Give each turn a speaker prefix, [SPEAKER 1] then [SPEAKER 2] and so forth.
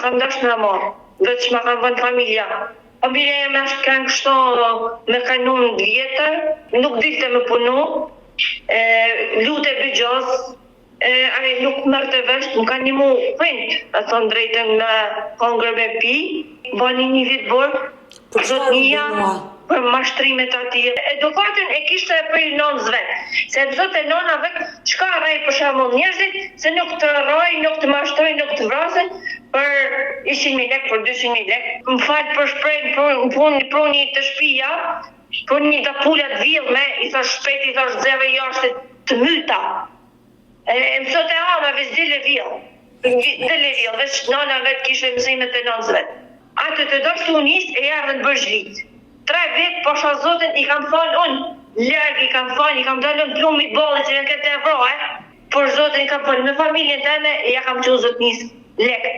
[SPEAKER 1] s'kam dash me marrë, veç ma kam vënë familja. Familja jeme është kanë kështu me kanun vjetër, nuk dilte me punu, lute bëgjos, nuk mërte vesh, më kanë një mu print, e thonë drejtën me hongër me pi, bani një vitë borë, zotnia, për mashtrimet ati. Edukatën e kishte për nënës vetë, se zote nëna vetë, qka rrej për shamull njerëzit, se nuk të rroj, nuk të mashtroj, nuk të vrasin, për 100.000 lek, për 200.000 lek. Më falë për shprejnë për një të shpia, për një të pullat villme, i thash shpet, i thash dzeve jashtë të myta. Mësot e ama, veç dile villë, veç nana vetë kishte mësimet e nënës vetë. Atë të do shtu njës e jarën bërgjlit. 3 vjetë, posha zotin, i kam thonë unë, lërgë i kam thonë, i kam dalën plumi bolë që në këtë e vrojë, por zotin i kam thonë, me familjen teme, ja kam që zot njës lekë.